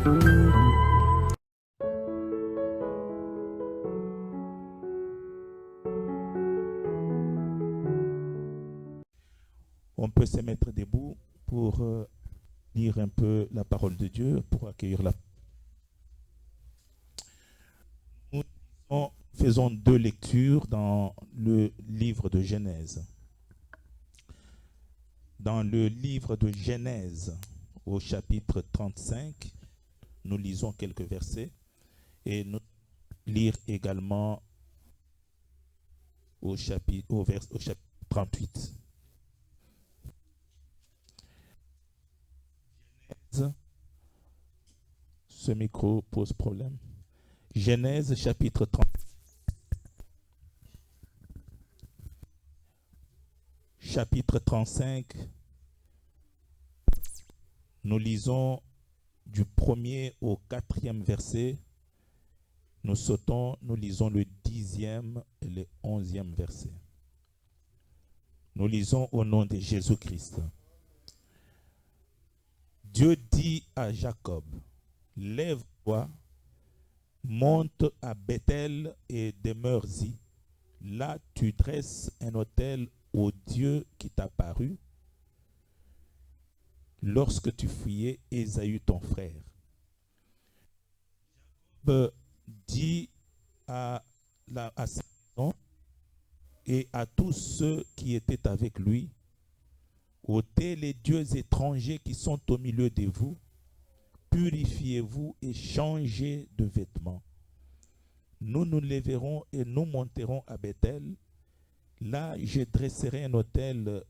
On peut se mettre debout pour lire un peu la parole de Dieu, pour accueillir la. Nous faisons deux lectures dans le livre de Genèse. Dans le livre de Genèse, au chapitre 35, nous lisons quelques versets et nous lire également au chapitre 38. Ce micro pose problème. Genèse chapitre 30. Chapitre 35. Nous lisons du 1er au 4e verset. Nous sautons, nous lisons le 10e et le 11e verset. Nous lisons au nom de Jésus-Christ. Dieu dit à Jacob, lève-toi, monte à Bethel et demeure-y. Là, tu dresses un autel au Dieu qui t'a paru lorsque tu fuyais Ésaü ton frère. Jacob dit à sa maison et à tous ceux qui étaient avec lui, ôtez les dieux étrangers qui sont au milieu de vous, purifiez-vous et changez de vêtements. Nous nous lèverons et nous monterons à Bethel. Là, je dresserai un autel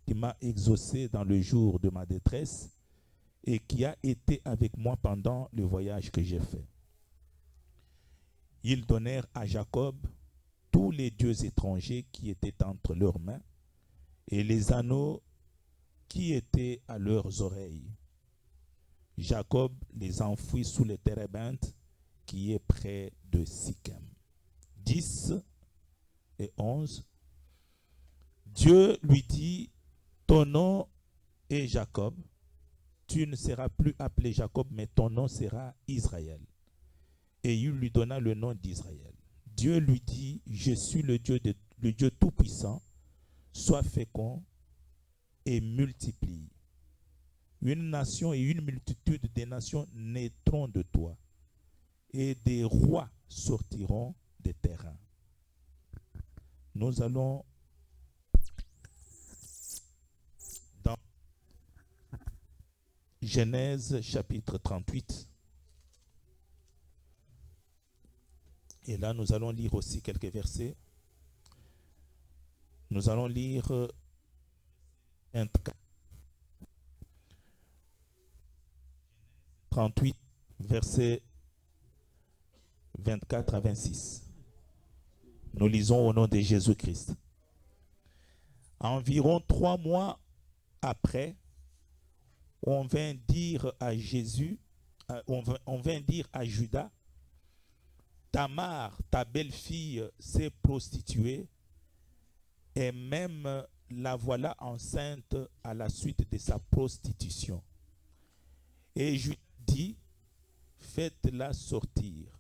qui m'a exaucé dans le jour de ma détresse et qui a été avec moi pendant le voyage que j'ai fait. Ils donnèrent à Jacob tous les dieux étrangers qui étaient entre leurs mains et les anneaux qui étaient à leurs oreilles. Jacob les enfouit sous les térébinthes qui est près de Sichem. 10 et 11. Dieu lui dit, ton nom est Jacob, tu ne seras plus appelé Jacob, mais ton nom sera Israël. Et il lui donna le nom d'Israël. Dieu lui dit, je suis le Dieu Tout-Puissant, sois fécond et multiplie. Une nation et une multitude de nations naîtront de toi, et des rois sortiront des terrains. Nous allons dans Genèse chapitre 38. Et là, nous allons lire aussi quelques versets. Nous allons lire 38, versets 24 à 26. Nous lisons au nom de Jésus-Christ. Environ 3 mois après, on vint dire à Judas, Tamar, ta belle-fille, s'est prostituée et même la voilà enceinte à la suite de sa prostitution. Et Judas dit, faites-la sortir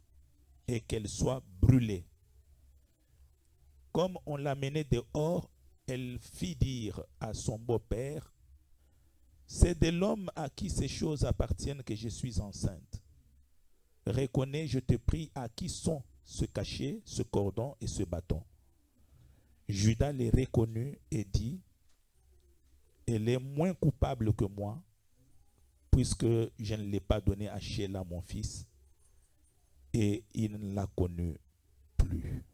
et qu'elle soit brûlée. Comme on l'a menée dehors, elle fit dire à son beau-père, c'est de l'homme à qui ces choses appartiennent que je suis enceinte. Reconnais, je te prie, à qui sont ce cachet, ce cordon et ce bâton. Judas les reconnut et dit, elle est moins coupable que moi, puisque je ne l'ai pas donné à Sheila, mon fils, et il ne l'a connu plus.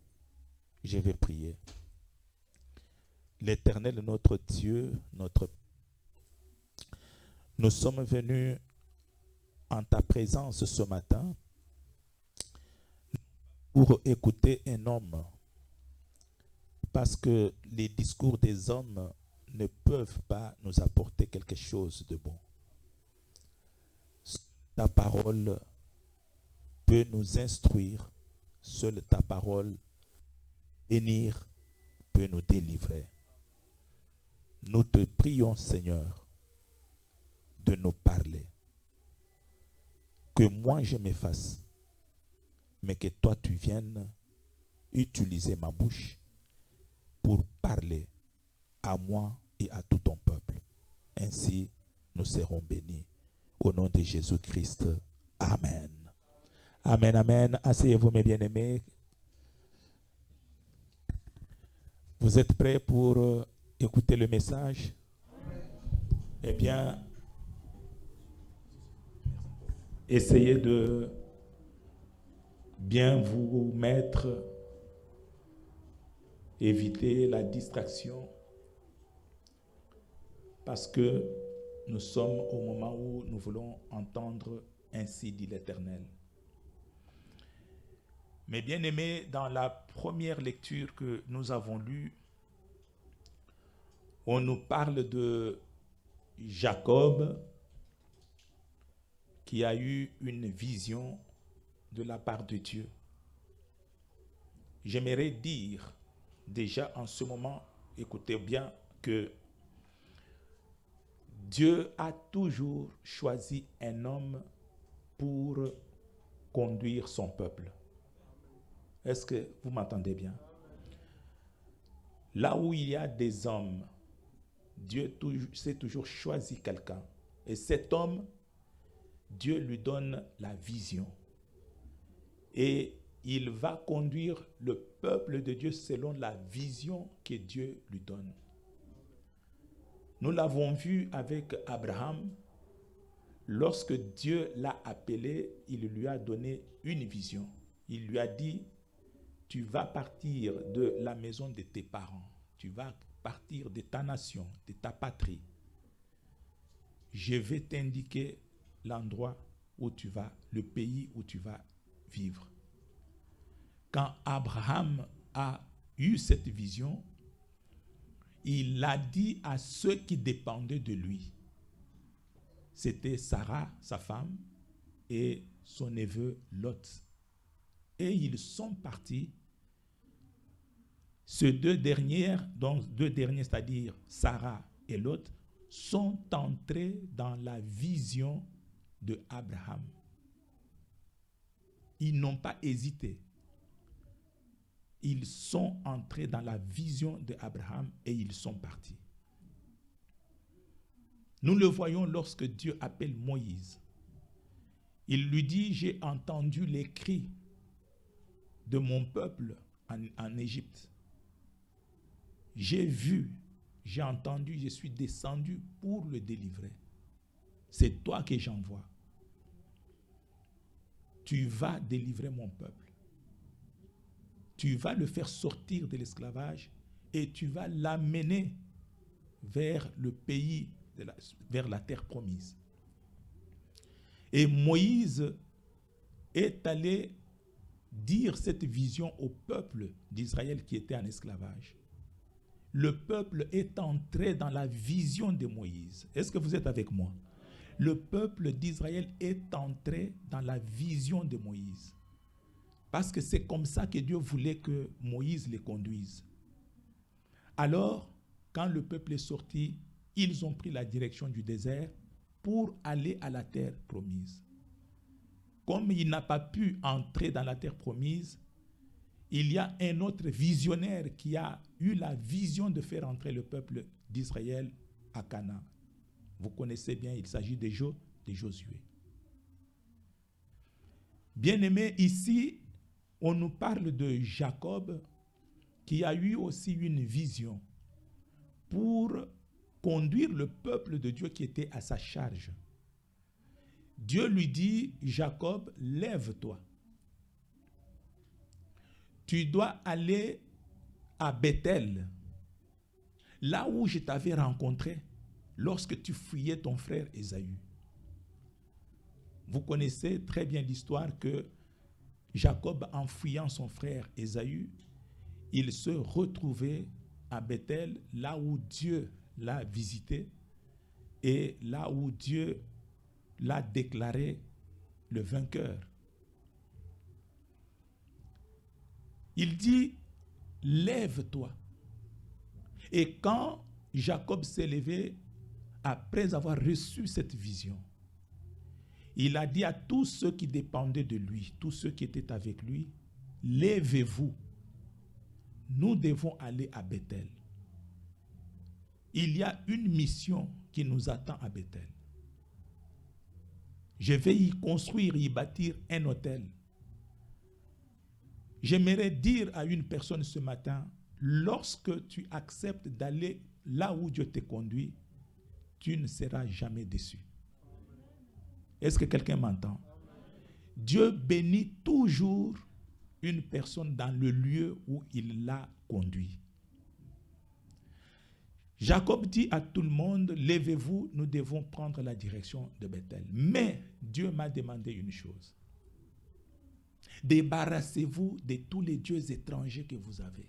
Je vais prier. L'Éternel, notre Dieu, nous sommes venus en ta présence ce matin pour écouter un homme, parce que les discours des hommes ne peuvent pas nous apporter quelque chose de bon. Ta parole peut nous instruire, seule ta parole bénir peut nous délivrer. Nous te prions, Seigneur, de nous parler. que moi je m'efface, mais que toi tu viennes utiliser ma bouche pour parler à moi et à tout ton peuple. Ainsi, nous serons bénis. Au nom de Jésus-Christ. Amen. Amen, amen. Asseyez-vous, mes bien-aimés. Vous êtes prêts pour écouter le message? Eh bien, essayez de bien vous mettre, éviter la distraction, parce que nous sommes au moment où nous voulons entendre ainsi dit l'Éternel. Mes bien-aimés, dans la première lecture que nous avons lue, on nous parle de Jacob qui a eu une vision de la part de Dieu. J'aimerais dire déjà en ce moment, écoutez bien, que Dieu a toujours choisi un homme pour conduire son peuple. Est-ce que vous m'entendez bien? Là où il y a des hommes, Dieu s'est toujours choisi quelqu'un. Et cet homme, Dieu lui donne la vision. Et il va conduire le peuple de Dieu selon la vision que Dieu lui donne. Nous l'avons vu avec Abraham. Lorsque Dieu l'a appelé, il lui a donné une vision. Il lui a dit, tu vas partir de la maison de tes parents. Tu vas partir de ta nation, de ta patrie. Je vais t'indiquer l'endroit où tu vas, le pays où tu vas vivre. Quand Abraham a eu cette vision, il l'a dit à ceux qui dépendaient de lui. C'était Sarah, sa femme, et son neveu Lot. Et ils sont partis. Ces deux derniers, c'est-à-dire Sarah et Lot, sont entrés dans la vision de Abraham. Ils n'ont pas hésité. Ils sont entrés dans la vision d'Abraham et ils sont partis. Nous le voyons lorsque Dieu appelle Moïse. Il lui dit, j'ai entendu les cris de mon peuple en Égypte. J'ai vu, j'ai entendu, je suis descendu pour le délivrer. C'est toi que j'envoie. Tu vas délivrer mon peuple. Tu vas le faire sortir de l'esclavage et tu vas l'amener vers le pays, vers la terre promise. Et Moïse est allé dire cette vision au peuple d'Israël qui était en esclavage. Le peuple est entré dans la vision de Moïse. Est-ce que vous êtes avec moi? Le peuple d'Israël est entré dans la vision de Moïse. Parce que c'est comme ça que Dieu voulait que Moïse les conduise. Alors, quand le peuple est sorti, ils ont pris la direction du désert pour aller à la terre promise. Comme il n'a pas pu entrer dans la terre promise, il y a un autre visionnaire qui a eu la vision de faire entrer le peuple d'Israël à Canaan. Vous connaissez bien, il s'agit de Josué. Bien-aimé, ici, on nous parle de Jacob qui a eu aussi une vision pour conduire le peuple de Dieu qui était à sa charge. Dieu lui dit, Jacob, lève-toi. Tu dois aller à Bethel, là où je t'avais rencontré lorsque tu fuyais ton frère Ésaü. Vous connaissez très bien l'histoire que Jacob, en fuyant son frère Ésaü, il se retrouvait à Bethel, là où Dieu l'a visité et là où Dieu l'a déclaré le vainqueur. Il dit, lève-toi. Et quand Jacob s'est levé, après avoir reçu cette vision, Il a dit à tous ceux qui dépendaient de lui, tous ceux qui étaient avec lui, lèvez-vous. Nous devons aller à Bethel. Il y a une mission qui nous attend à Bethel. Je vais y construire, y bâtir un hôtel. J'aimerais dire à une personne ce matin, lorsque tu acceptes d'aller là où Dieu te conduit, tu ne seras jamais déçu. Est-ce que quelqu'un m'entend? Dieu bénit toujours une personne dans le lieu où il l'a conduit. Jacob dit à tout le monde, lèvez-vous, nous devons prendre la direction de Bethel. Mais Dieu m'a demandé une chose. Débarrassez-vous de tous les dieux étrangers que vous avez.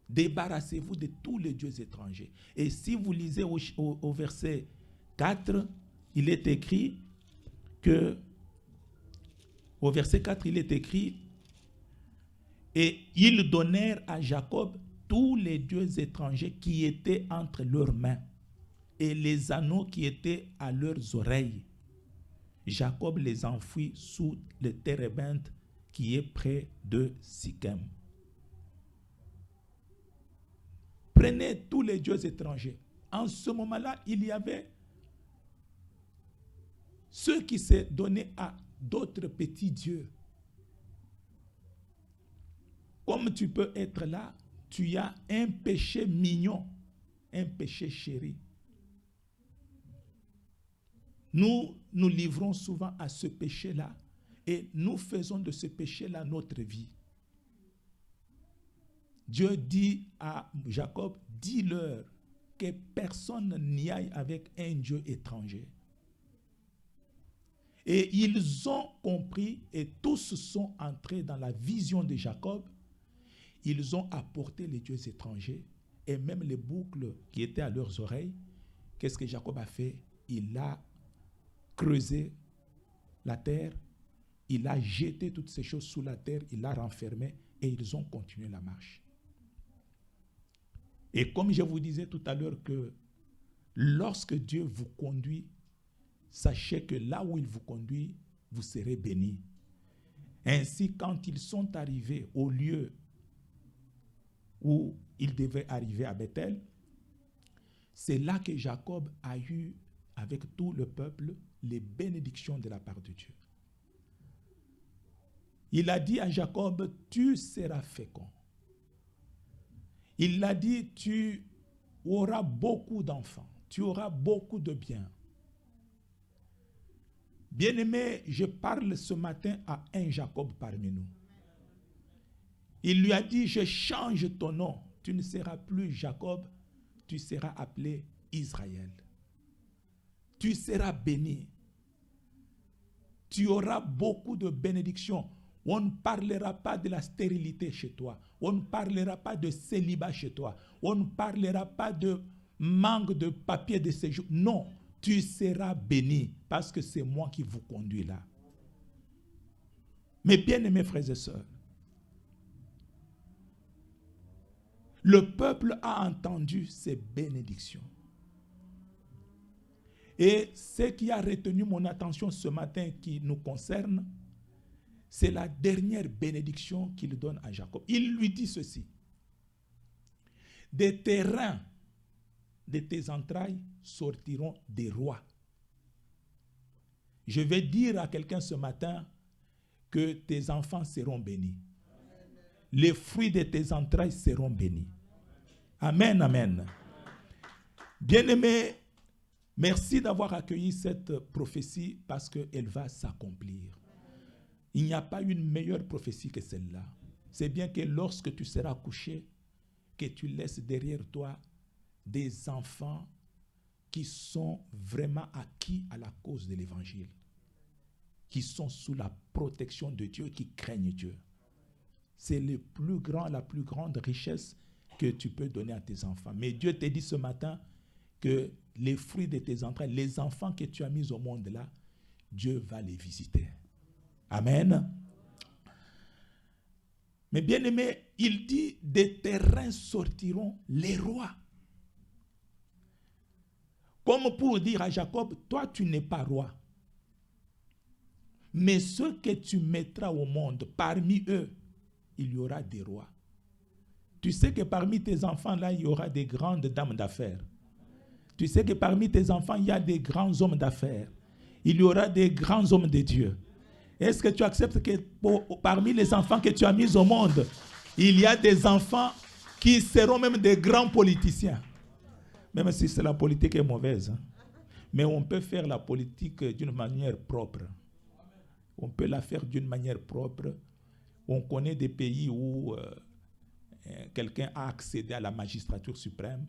Débarrassez-vous de tous les dieux étrangers. Et si vous lisez au verset 4, il est écrit que, au verset 4, il est écrit, et ils donnèrent à Jacob tous les dieux étrangers qui étaient entre leurs mains et les anneaux qui étaient à leurs oreilles. Jacob les enfouit sous le térébinthe qui est près de Sichem. Prenez tous les dieux étrangers. En ce moment-là, il y avait ceux qui se donnaient à d'autres petits dieux. Comme tu peux être là, tu as un péché mignon, un péché chéri. Nous nous livrons souvent à ce péché-là et nous faisons de ce péché-là notre vie. Dieu dit à Jacob, dis-leur que personne n'y aille avec un Dieu étranger. Et ils ont compris et tous sont entrés dans la vision de Jacob. Ils ont apporté les dieux étrangers et même les boucles qui étaient à leurs oreilles. Qu'est-ce que Jacob a fait? Il a creusé la terre, il a jeté toutes ces choses sous la terre, il l'a renfermé et ils ont continué la marche. Et comme je vous disais tout à l'heure que lorsque Dieu vous conduit, sachez que là où il vous conduit, vous serez bénis. Ainsi, quand ils sont arrivés au lieu où ils devaient arriver à Bethel, c'est là que Jacob a eu, avec tout le peuple, les bénédictions de la part de Dieu. Il a dit à Jacob, tu seras fécond. Il a dit, tu auras beaucoup d'enfants, tu auras beaucoup de biens. Bien-aimé, je parle ce matin à un Jacob parmi nous. Il lui a dit, je change ton nom. Tu ne seras plus Jacob, tu seras appelé Israël. Tu seras béni. Tu auras beaucoup de bénédictions. On ne parlera pas de la stérilité chez toi. On ne parlera pas de célibat chez toi. On ne parlera pas de manque de papier de séjour. Non, tu seras béni parce que c'est moi qui vous conduis là. Mes bien-aimés frères et sœurs, le peuple a entendu ces bénédictions. Et ce qui a retenu mon attention ce matin qui nous concerne, c'est la dernière bénédiction qu'il donne à Jacob. Il lui dit ceci. Des tes reins, de tes entrailles sortiront des rois. Je vais dire à quelqu'un ce matin que tes enfants seront bénis. Les fruits de tes entrailles seront bénis. Amen, amen. Bien-aimés, merci d'avoir accueilli cette prophétie parce qu'elle va s'accomplir. Il n'y a pas une meilleure prophétie que celle-là. C'est bien que lorsque tu seras couché, que tu laisses derrière toi des enfants qui sont vraiment acquis à la cause de l'évangile, qui sont sous la protection de Dieu, qui craignent Dieu. C'est la plus grande richesse que tu peux donner à tes enfants. Mais Dieu te dit ce matin que les fruits de tes entrailles, les enfants que tu as mis au monde là, Dieu va les visiter. Amen. Mais bien aimé, il dit, des terrains sortiront les rois. Comme pour dire à Jacob, toi tu n'es pas roi. Mais ceux que tu mettras au monde, parmi eux, il y aura des rois. Tu sais que parmi tes enfants, là, il y aura des grandes dames d'affaires. Tu sais que parmi tes enfants, il y a des grands hommes d'affaires. Il y aura des grands hommes de Dieu. Est-ce que tu acceptes que parmi les enfants que tu as mis au monde, il y a des enfants qui seront même des grands politiciens? Même si la politique est mauvaise. Hein? Mais on peut faire la politique d'une manière propre. On peut la faire d'une manière propre. On connaît des pays où quelqu'un a accédé à la magistrature suprême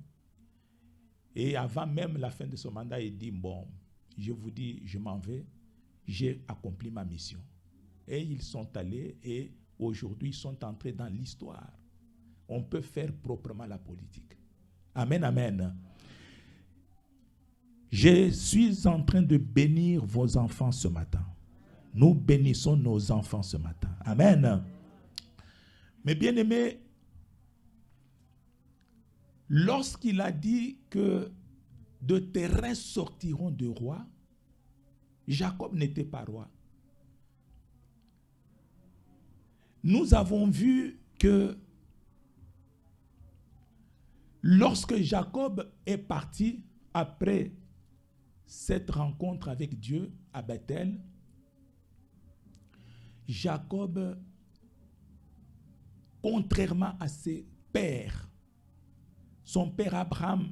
et avant même la fin de son mandat, il dit, bon, je vous dis, je m'en vais, j'ai accompli ma mission. Et ils sont allés et aujourd'hui, ils sont entrés dans l'histoire. On peut faire proprement la politique. Amen, amen. Je suis en train de bénir vos enfants ce matin. Nous bénissons nos enfants ce matin. Amen. Mais bien aimés, lorsqu'il a dit que de tes reins sortiront de rois, Jacob n'était pas roi. Nous avons vu que lorsque Jacob est parti après cette rencontre avec Dieu à Bethel, Jacob, contrairement à ses pères, son père Abraham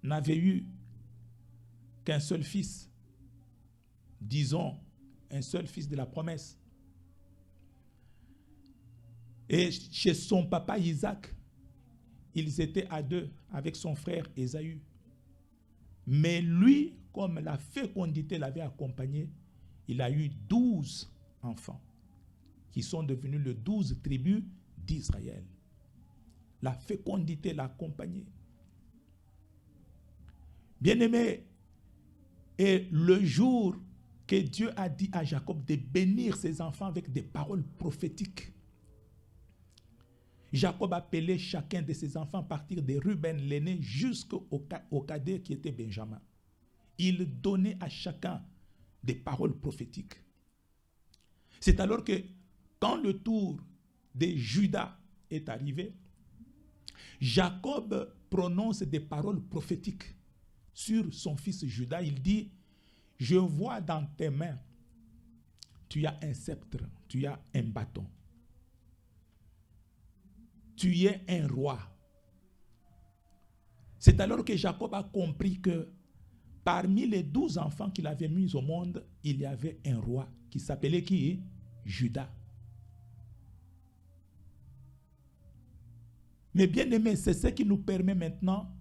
n'avait eu qu'un seul fils, disons un seul fils de la promesse. Et chez son papa Isaac, ils étaient à deux avec son frère Ésaü. Mais lui, comme la fécondité l'avait accompagné, il a eu 12 enfants qui sont devenus les 12 tribus d'Israël. La fécondité l'a accompagné. Bien-aimé, et le jour que Dieu a dit à Jacob de bénir ses enfants avec des paroles prophétiques, Jacob appelait chacun de ses enfants à partir de Ruben, l'aîné, jusqu'au cadet qui était Benjamin. Il donnait à chacun des paroles prophétiques. C'est alors que, quand le tour de Judas est arrivé, Jacob prononce des paroles prophétiques sur son fils Judas. Il dit, je vois dans tes mains, tu as un sceptre, tu as un bâton. Tu es un roi. C'est alors que Jacob a compris que parmi les 12 enfants qu'il avait mis au monde, il y avait un roi qui s'appelait qui? Judas. Mais bien aimé, c'est ce qui nous permet maintenant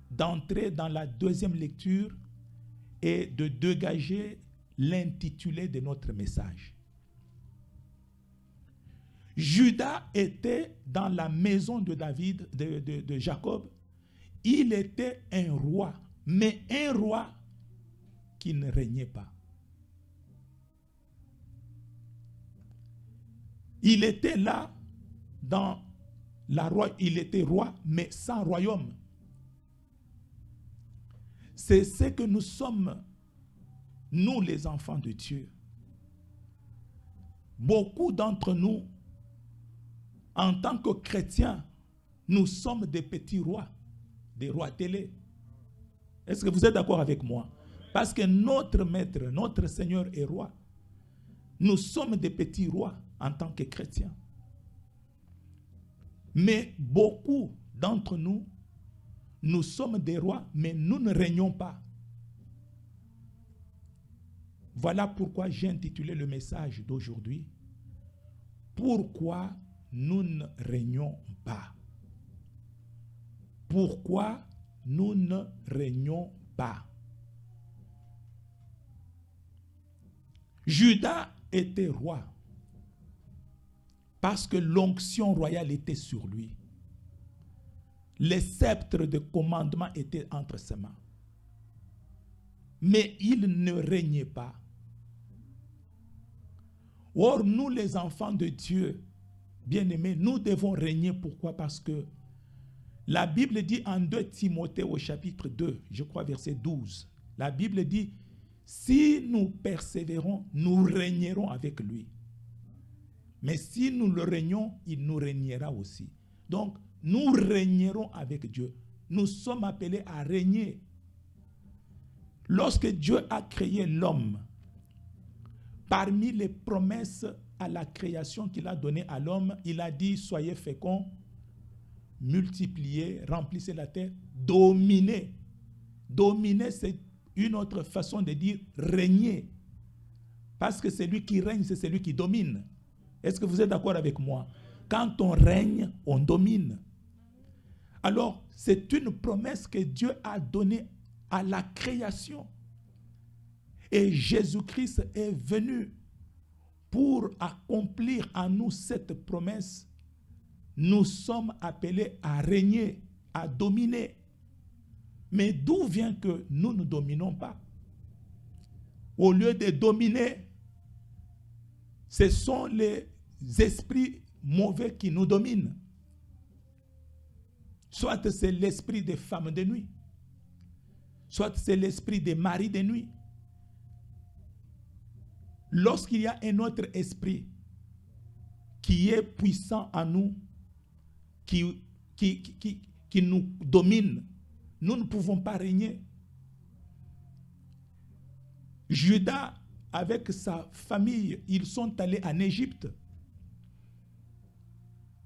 d'entrer dans la deuxième lecture et de dégager l'intitulé de notre message. Judas était dans la maison de David, de Jacob. Il était un roi, mais un roi qui ne régnait pas. Il était là, dans la roi, il était roi, mais sans royaume. C'est ce que nous sommes, nous les enfants de Dieu. Beaucoup d'entre nous, en tant que chrétiens, nous sommes des petits rois, des rois télé. Est-ce que vous êtes d'accord avec moi? Parce que notre maître, notre Seigneur est roi. Nous sommes des petits rois en tant que chrétiens. Mais beaucoup d'entre nous, nous sommes des rois, mais nous ne régnons pas. Voilà pourquoi j'ai intitulé le message d'aujourd'hui. Pourquoi nous ne régnons pas? Pourquoi nous ne régnons pas? Judas était roi parce que l'onction royale était sur lui. Les sceptres de commandement étaient entre ses mains. Mais il ne régnait pas. Or, nous les enfants de Dieu, bien-aimés, nous devons régner. Pourquoi? Parce que La Bible dit en 2 Timothée au chapitre 2, je crois verset 12, la Bible dit, si nous persévérons, nous régnerons avec lui. Mais si nous le régnons, il nous régnera aussi. Donc, nous régnerons avec Dieu. Nous sommes appelés à régner. Lorsque Dieu a créé l'homme, parmi les promesses à la création qu'il a données à l'homme, il a dit, soyez féconds, multipliez, remplissez la terre, dominez. Dominer, c'est une autre façon de dire régner. Parce que celui qui règne, c'est celui qui domine. Est-ce que vous êtes d'accord avec moi? Quand on règne, on domine. Alors, c'est une promesse que Dieu a donnée à la création. Et Jésus-Christ est venu pour accomplir en nous cette promesse. Nous sommes appelés à régner, à dominer. Mais d'où vient que nous ne dominons pas? Au lieu de dominer, ce sont les esprits mauvais qui nous dominent. Soit c'est l'esprit des femmes de nuit, soit c'est l'esprit des maris de nuit. Lorsqu'il y a un autre esprit qui est puissant en nous, qui nous domine, nous ne pouvons pas régner. Judas, avec sa famille, ils sont allés en Égypte.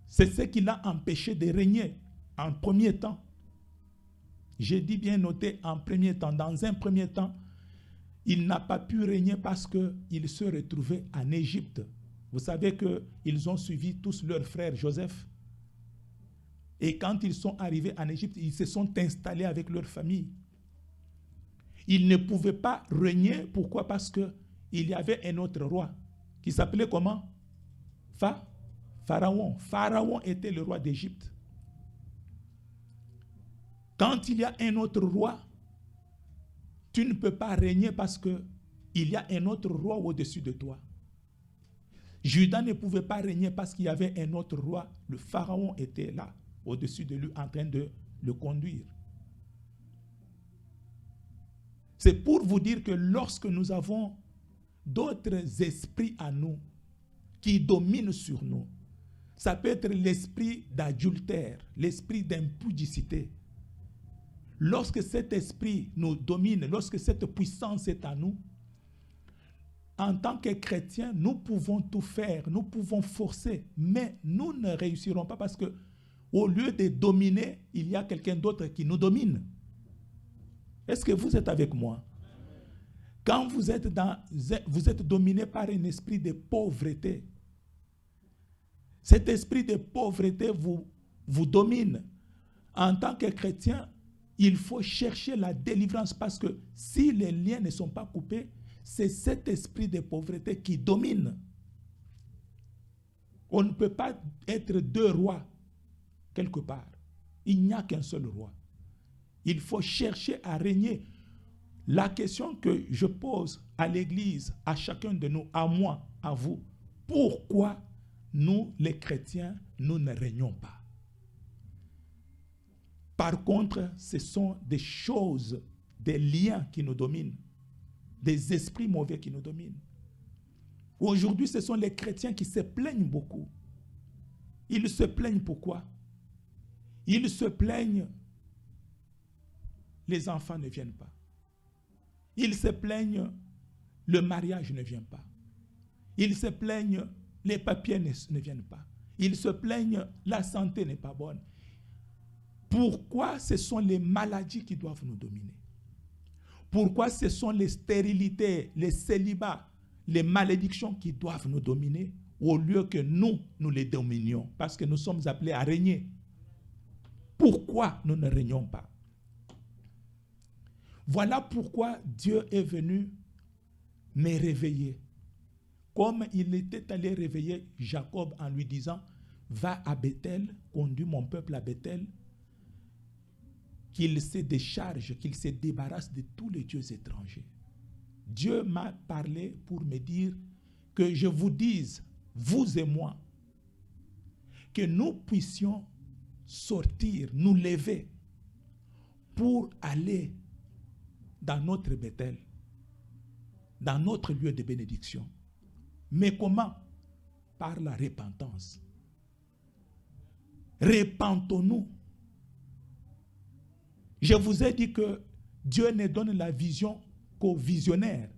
C'est ce qui l'a empêché de régner en premier temps. J'ai dit bien noté en premier temps. Dans un premier temps, il n'a pas pu régner parce qu'il se retrouvait en Égypte. Vous savez qu'ils ont suivi tous leurs frères Joseph. Et quand ils sont arrivés en Égypte, ils se sont installés avec leur famille. Ils ne pouvaient pas régner. Pourquoi? Parce qu'il y avait un autre roi qui s'appelait comment? Pharaon. Pharaon était le roi d'Égypte. Quand il y a un autre roi, tu ne peux pas régner parce qu'il y a un autre roi au-dessus de toi. Judas ne pouvait pas régner parce qu'il y avait un autre roi. Le Pharaon était là, au-dessus de lui, en train de le conduire. C'est pour vous dire que lorsque nous avons d'autres esprits à nous qui dominent sur nous, ça peut être l'esprit d'adultère, l'esprit d'impudicité. Lorsque cet esprit nous domine, lorsque cette puissance est à nous, en tant que chrétiens, nous pouvons tout faire, nous pouvons forcer, mais nous ne réussirons pas parce que au lieu de dominer, il y a quelqu'un d'autre qui nous domine. Est-ce que vous êtes avec moi? Quand vous êtes dominé par un esprit de pauvreté, cet esprit de pauvreté vous domine. En tant que chrétien, il faut chercher la délivrance parce que si les liens ne sont pas coupés, c'est cet esprit de pauvreté qui domine. On ne peut pas être deux rois quelque part. Il n'y a qu'un seul roi. Il faut chercher à régner. La question que je pose à l'Église, à chacun de nous, à moi, à vous, pourquoi nous, les chrétiens, nous ne régnons pas? Par contre, ce sont des choses, des liens qui nous dominent, des esprits mauvais qui nous dominent. Aujourd'hui, ce sont les chrétiens qui se plaignent beaucoup. Ils se plaignent pourquoi? Ils se plaignent, les enfants ne viennent pas. Ils se plaignent, le mariage ne vient pas. Ils se plaignent, les papiers ne viennent pas. Ils se plaignent, la santé n'est pas bonne. Pourquoi ce sont les maladies qui doivent nous dominer? Pourquoi ce sont les stérilités, les célibats, les malédictions qui doivent nous dominer au lieu que nous les dominions? Parce que nous sommes appelés à régner. Pourquoi nous ne régnons pas? Voilà pourquoi Dieu est venu me réveiller. Comme il était allé réveiller Jacob en lui disant, va à Bethel, conduis mon peuple à Bethel, qu'il se décharge, qu'il se débarrasse de tous les dieux étrangers. Dieu m'a parlé pour me dire que je vous dise, vous et moi, que nous puissions sortir, nous lever pour aller dans notre Bethel, dans notre lieu de bénédiction. Mais comment? Par la repentance. Repentons-nous. Je vous ai dit que Dieu ne donne la vision qu'aux visionnaires.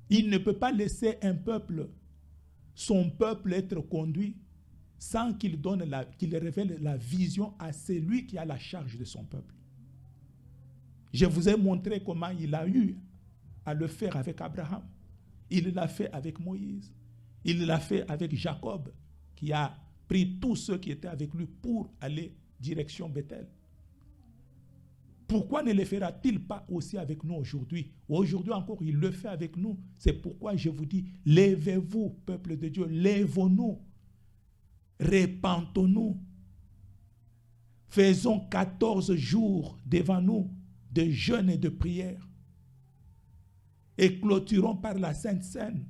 Il ne peut pas laisser son peuple être conduit sans qu'il révèle la vision à celui qui a la charge de son peuple. Je vous ai montré comment il a eu à le faire avec Abraham. Il l'a fait avec Moïse. Il l'a fait avec Jacob, qui a pris tous ceux qui étaient avec lui pour aller direction Bethel. Pourquoi ne le fera-t-il pas aussi avec nous aujourd'hui? Aujourd'hui encore, il le fait avec nous. C'est pourquoi je vous dis, lèvez-vous, peuple de Dieu, lèvons-nous, repentons-nous. Faisons 14 jours devant nous de jeûne et de prière. Et clôturons par la Sainte Seine.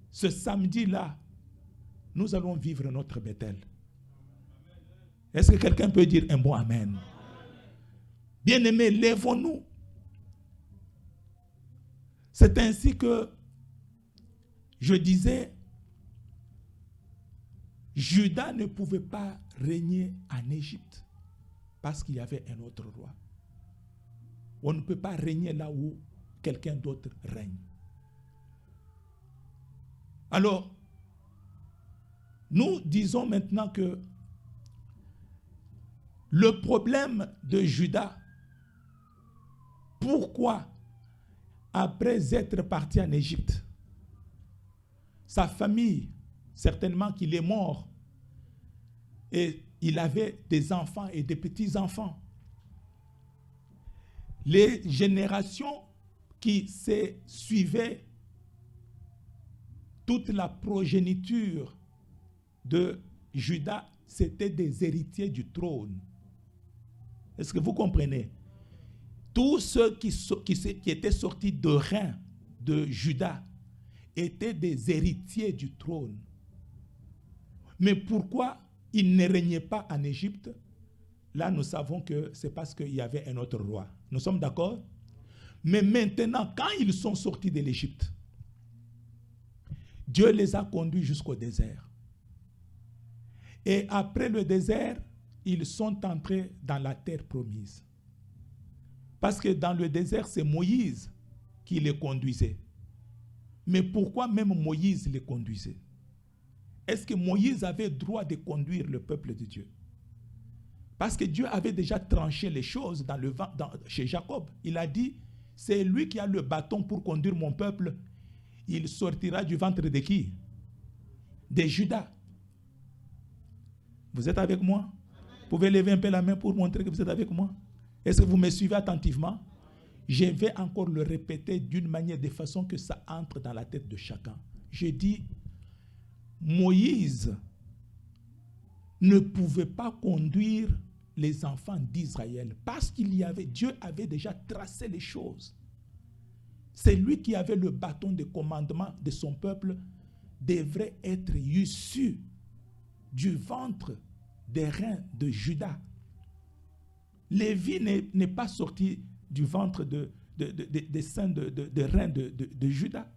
Ce samedi-là, nous allons vivre notre Bethel. Est-ce que quelqu'un peut dire un bon amen? Bien-aimés, lèvons-nous. C'est ainsi que je disais, Juda ne pouvait pas régner en Égypte parce qu'il y avait un autre roi. On ne peut pas régner là où quelqu'un d'autre règne. Alors, nous disons maintenant que le problème de Juda, pourquoi, après être parti en Égypte, sa famille, certainement qu'il est mort, et il avait des enfants et des petits-enfants. Les générations qui se suivaient, toute la progéniture de Juda, c'était des héritiers du trône. Est-ce que vous comprenez? Tous ceux qui étaient sortis de reins de Juda étaient des héritiers du trône. Mais pourquoi ils ne régnaient pas en Égypte? Là, nous savons que c'est parce qu'il y avait un autre roi. Nous sommes d'accord? Mais maintenant, quand ils sont sortis de l'Égypte, Dieu les a conduits jusqu'au désert. Et après le désert, ils sont entrés dans la terre promise. Parce que dans le désert, c'est Moïse qui les conduisait. Mais pourquoi même Moïse les conduisait? Est-ce que Moïse avait droit de conduire le peuple de Dieu? Parce que Dieu avait déjà tranché les choses chez Jacob. Il a dit, c'est lui qui a le bâton pour conduire mon peuple. Il sortira du ventre de qui? De Juda. Vous êtes avec moi? Vous pouvez lever un peu la main pour montrer que vous êtes avec moi? Est-ce que vous me suivez attentivement? Je vais encore le répéter d'une manière, de façon que ça entre dans la tête de chacun. Je dis, Moïse ne pouvait pas conduire les enfants d'Israël parce Dieu avait déjà tracé les choses. C'est lui qui avait le bâton de commandement de son peuple, devrait être issu du ventre des reins de Juda. Lévi n'est pas sorti du ventre des seins de reins de Juda.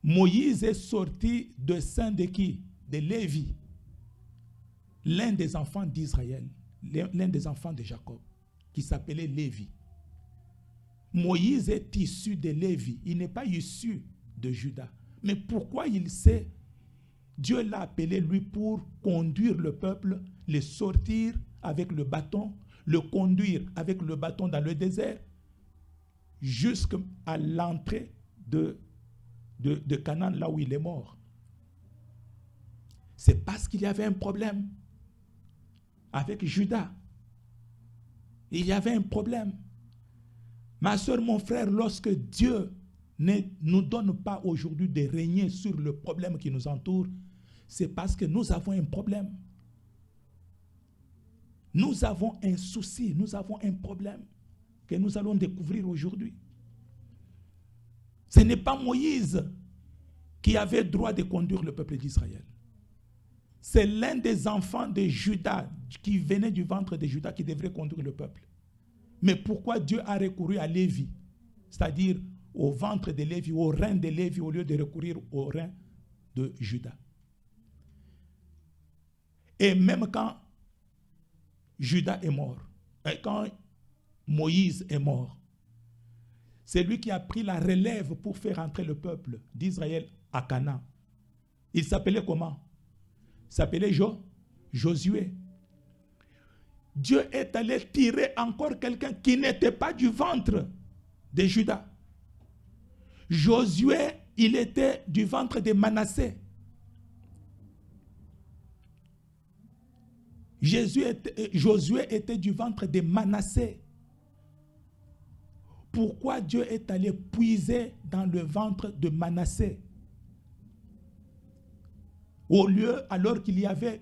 Moïse est sorti de sein de qui? De Lévi, l'un des enfants d'Israël, l'un des enfants de Jacob, qui s'appelait Lévi. Moïse est issu de Lévi, il n'est pas issu de Juda. Mais pourquoi il sait? Dieu l'a appelé lui pour conduire le peuple, le sortir avec le bâton, le conduire avec le bâton dans le désert, jusqu'à l'entrée de Canaan, là où il est mort. C'est parce qu'il y avait un problème avec Juda. Il y avait un problème. Ma soeur, mon frère, lorsque Dieu ne nous donne pas aujourd'hui de régner sur le problème qui nous entoure, c'est parce que nous avons un problème. Nous avons un souci, nous avons un problème que nous allons découvrir aujourd'hui. Ce n'est pas Moïse qui avait droit de conduire le peuple d'Israël. c'est l'un des enfants de Juda, qui venait du ventre de Juda, qui devrait conduire le peuple. Mais pourquoi Dieu a recouru à Lévi, c'est-à-dire au ventre de Lévi, au rein de Lévi, au lieu de recourir au rein de Juda? Et même quand Juda est mort, et quand Moïse est mort, c'est lui qui a pris la relève pour faire entrer le peuple d'Israël à Canaan. Il s'appelait comment? Il s'appelait Josué. Dieu est allé tirer encore quelqu'un qui n'était pas du ventre de Juda. Josué, il était du ventre de Manassé. Josué était du ventre de Manassé. Pourquoi Dieu est allé puiser dans le ventre de Manassé? Au lieu, alors qu'il y avait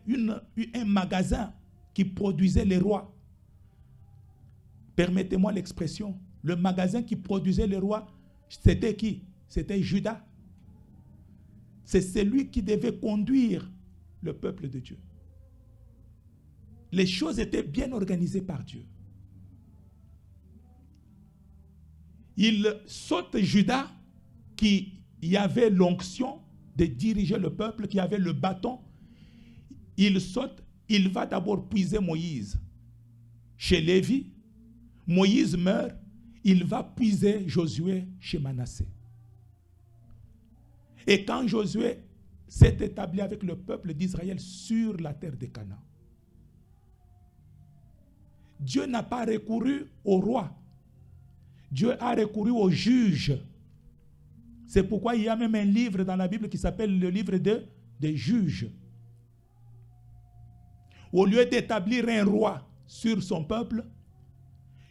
un magasin qui produisait les rois. Permettez-moi l'expression. Le magasin qui produisait les rois, c'était qui? C'était Juda. C'est celui qui devait conduire le peuple de Dieu. Les choses étaient bien organisées par Dieu. Il saute Juda, qui y avait l'onction de diriger le peuple, qui avait le bâton. Il saute, il va d'abord puiser Moïse chez Lévi. Moïse meurt, il va puiser Josué chez Manassé. Et quand Josué s'est établi avec le peuple d'Israël sur la terre de Canaan, Dieu n'a pas recouru au roi. Dieu a recouru aux juges. C'est pourquoi il y a même un livre dans la Bible qui s'appelle le livre des juges. Au lieu d'établir un roi sur son peuple,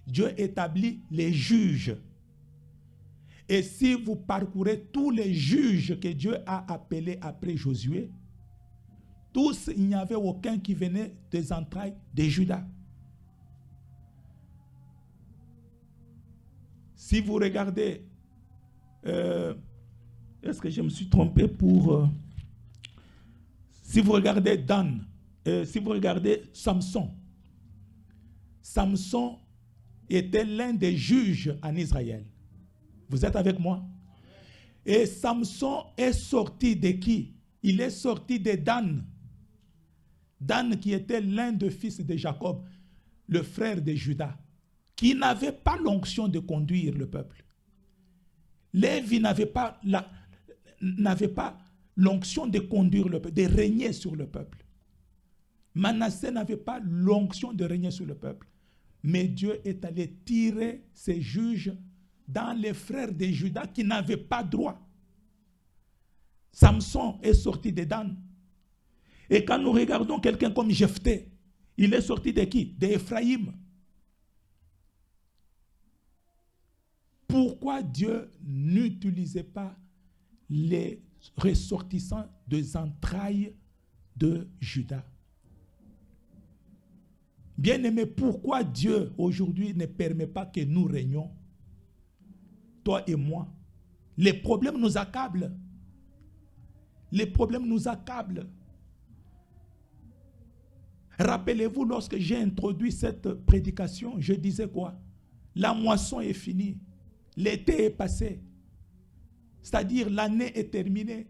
Dieu établit les juges. Et si vous parcourez tous les juges que Dieu a appelés après Josué, tous, il n'y avait aucun qui venait des entrailles de Juda. Si vous regardez, est-ce que je me suis trompé pour... si vous regardez Dan, si vous regardez Samson, Samson était l'un des juges en Israël. Vous êtes avec moi? Et Samson est sorti de qui? Il est sorti de Dan. Dan qui était l'un des fils de Jacob, le frère de Juda, qui n'avait pas l'onction de conduire le peuple. Lévi n'avait pas l'onction de conduire le peuple, de régner sur le peuple. Manassé n'avait pas l'onction de régner sur le peuple. Mais Dieu est allé tirer ses juges dans les frères de Juda qui n'avaient pas droit. Samson est sorti de Dan. Et quand nous regardons quelqu'un comme Jephthé, il est sorti de qui? D'Éphraïm. Pourquoi Dieu n'utilisait pas les ressortissants des entrailles de Juda? Bien-aimé, pourquoi Dieu aujourd'hui ne permet pas que nous régnions? Toi et moi. Les problèmes nous accablent. Les problèmes nous accablent. Rappelez-vous, lorsque j'ai introduit cette prédication, je disais quoi? La moisson est finie. L'été est passé. C'est-à-dire l'année est terminée.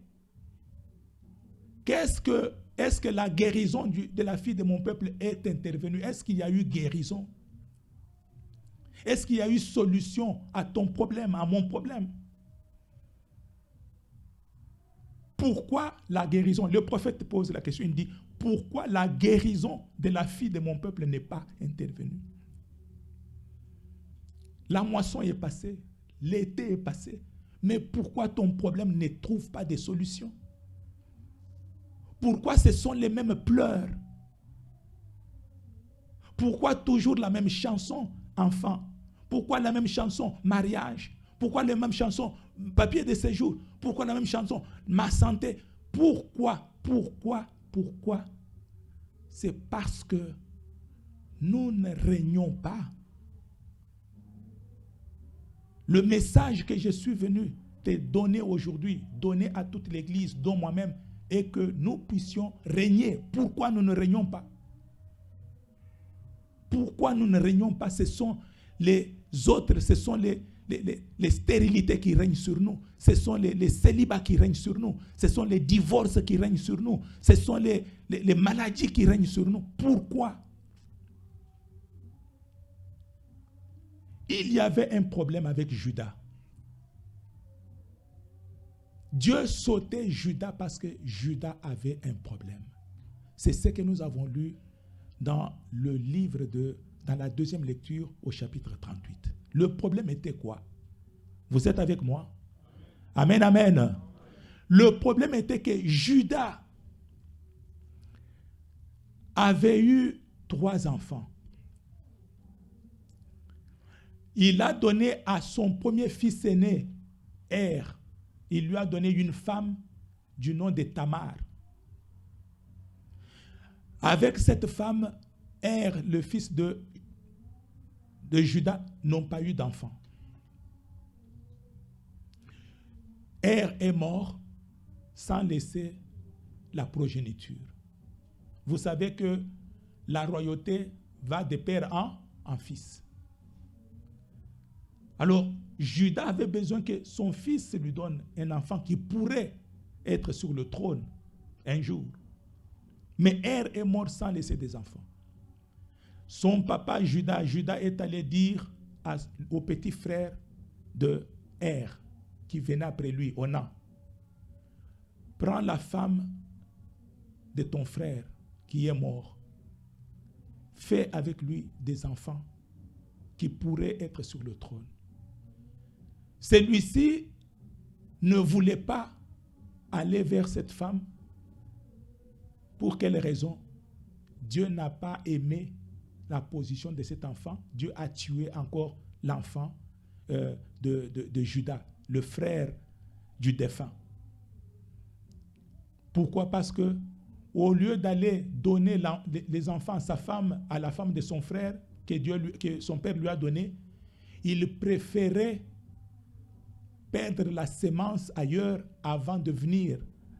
Est-ce que la guérison de la fille de mon peuple est intervenue? Est-ce qu'il y a eu guérison? Est-ce qu'il y a eu solution à ton problème, à mon problème? Pourquoi la guérison? Le prophète pose la question, il dit, pourquoi la guérison de la fille de mon peuple n'est pas intervenue? La moisson est passée, l'été est passé, mais pourquoi ton problème ne trouve pas de solution? Pourquoi ce sont les mêmes pleurs? Pourquoi toujours la même chanson, enfant? Pourquoi la même chanson, mariage? Pourquoi la même chanson, papier de séjour? Pourquoi la même chanson, ma santé? Pourquoi? C'est parce que nous ne régnons pas. Le message que je suis venu te donner aujourd'hui, donner à toute l'Église, dont moi-même et que nous puissions régner. Pourquoi nous ne régnons pas? Pourquoi nous ne régnons pas? Ce sont les autres, ce sont les stérilités qui règnent sur nous, ce sont les célibats qui règnent sur nous, ce sont les divorces qui règnent sur nous, ce sont les maladies qui règnent sur nous. Pourquoi? Il y avait un problème avec Judas. Dieu sautait Judas parce que Judas avait un problème. C'est ce que nous avons lu dans le livre dans la deuxième lecture au chapitre 38. Le problème était quoi? Vous êtes avec moi? Amen, amen. Le problème était que Judas avait eu 3 enfants. Il a donné à son premier fils aîné, il lui a donné une femme du nom de Tamar. Avec cette femme, le fils de Judas, n'ont pas eu d'enfant. Est mort sans laisser la progéniture. Vous savez que la royauté va de père en fils. Alors, Judas avait besoin que son fils lui donne un enfant qui pourrait être sur le trône un jour. Mais est mort sans laisser des enfants. Son papa Judas est allé dire au petit frère de qui venait après lui, Onan, prends la femme de ton frère qui est mort. Fais avec lui des enfants qui pourraient être sur le trône. Celui-ci ne voulait pas aller vers cette femme. Pour quelle raison? Dieu n'a pas aimé la position de cet enfant. Dieu a tué encore l'enfant de Judas, le frère du défunt. Pourquoi? Parce que au lieu d'aller donner les enfants à la femme de son frère que son père lui a donné, il préférait perdre la sémence ailleurs avant de venir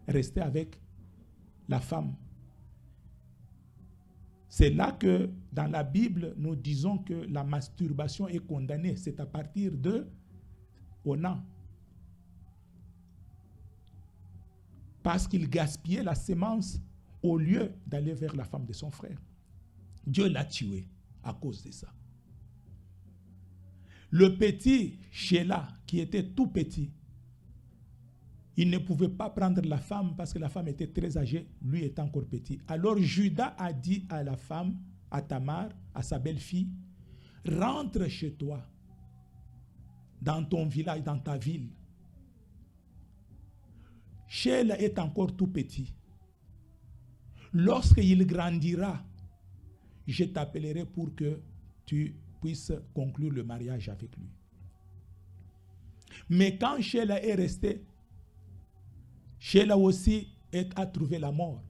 rester avec la femme. C'est là que dans la Bible, nous disons que la masturbation est condamnée. C'est à partir de Onan. Parce qu'il gaspillait la sémence au lieu d'aller vers la femme de son frère. Dieu l'a tué à cause de ça. Le petit Sheila, qui était tout petit, il ne pouvait pas prendre la femme parce que la femme était très âgée, lui était encore petit. Alors Judas a dit à la femme, à Tamar, à sa belle-fille, rentre chez toi, dans ton village, dans ta ville. Sheila est encore tout petit. Lorsqu'il grandira, je t'appellerai pour que tu puisses conclure le mariage avec lui. Mais quand Sheila est restée, Sheila aussi a trouvé la mort.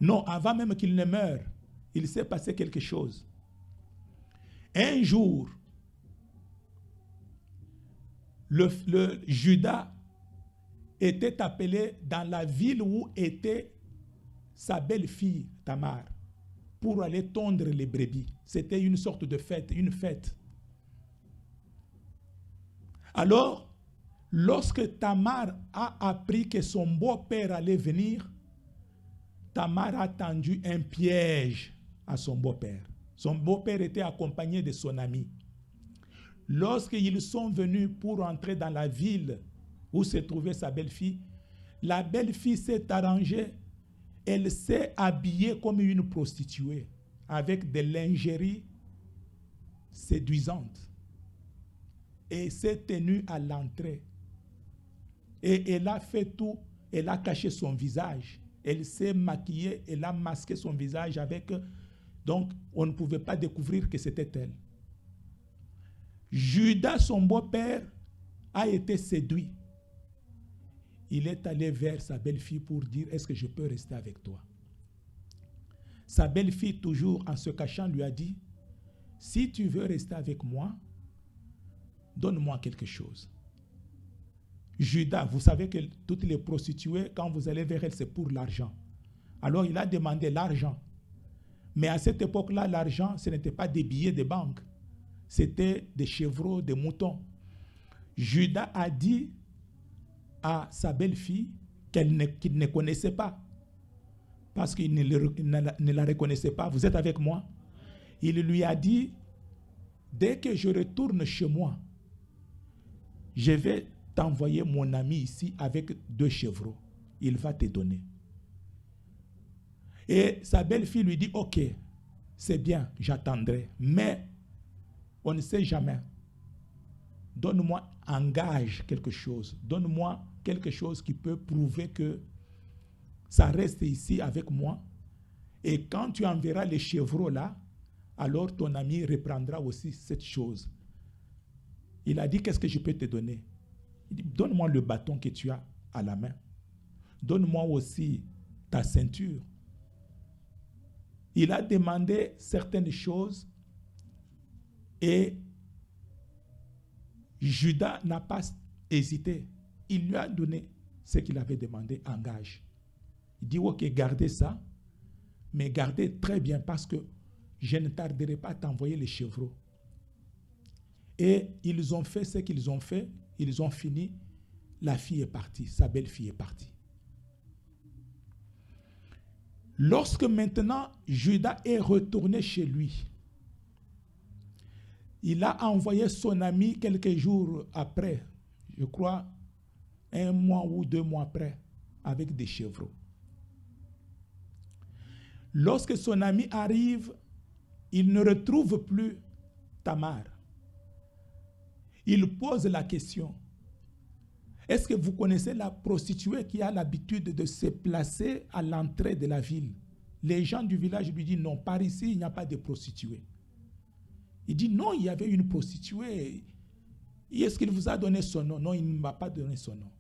Non, avant même qu'il ne meure, il s'est passé quelque chose. Un jour, le Judas était appelé dans la ville où était sa belle-fille Tamar pour aller tondre les brebis. C'était une sorte de fête, une fête. Alors, lorsque Tamar a appris que son beau-père allait venir, Tamar a tendu un piège à son beau-père. Son beau-père était accompagné de son ami. Lorsqu'ils sont venus pour entrer dans la ville où se trouvait sa belle-fille, la belle-fille s'est arrangée, elle s'est habillée comme une prostituée, avec des lingeries séduisantes. Et s'est tenue à l'entrée. Et elle a fait tout, elle a caché son visage. Elle s'est maquillée, elle a masqué son visage avec... Donc, on ne pouvait pas découvrir que c'était elle. Judas, son beau-père, a été séduit. Il est allé vers sa belle-fille pour dire, est-ce que je peux rester avec toi? Sa belle-fille, toujours en se cachant, lui a dit, si tu veux rester avec moi, donne-moi quelque chose. Judas, vous savez que toutes les prostituées, quand vous allez vers elles, c'est pour l'argent. Alors il a demandé l'argent. Mais à cette époque-là, l'argent, ce n'était pas des billets de banque. C'était des chevreaux, des moutons. Judas a dit à sa belle-fille qu'il ne connaissait pas. Parce qu'il ne la reconnaissait pas. Vous êtes avec moi? Il lui a dit, dès que je retourne chez moi, je vais t'envoyer mon ami ici avec 2 chevreaux. Il va te donner. Et sa belle-fille lui dit, ok, c'est bien, j'attendrai. Mais on ne sait jamais. Donne-moi un gage, quelque chose. Donne-moi quelque chose qui peut prouver que ça reste ici avec moi. Et quand tu enverras les chevreaux là, alors ton ami reprendra aussi cette chose. Il a dit, qu'est-ce que je peux te donner? Il dit, donne-moi le bâton que tu as à la main. Donne-moi aussi ta ceinture. Il a demandé certaines choses et Judas n'a pas hésité. Il lui a donné ce qu'il avait demandé en gage. Il dit, ok, gardez ça, mais gardez très bien parce que je ne tarderai pas à t'envoyer les chevreaux. Et ils ont fait ce qu'ils ont fait. Ils ont fini. La fille est partie. Sa belle-fille est partie. Lorsque maintenant Judas est retourné chez lui, il a envoyé son ami quelques jours après, je crois 1 mois ou 2 mois après, avec des chevreaux. Lorsque son ami arrive, il ne retrouve plus Tamar. Il pose la question, est-ce que vous connaissez la prostituée qui a l'habitude de se placer à l'entrée de la ville? Les gens du village lui disent, non, par ici, il n'y a pas de prostituée. Il dit, non, il y avait une prostituée. Est-ce qu'il vous a donné son nom? Non, il ne m'a pas donné son nom.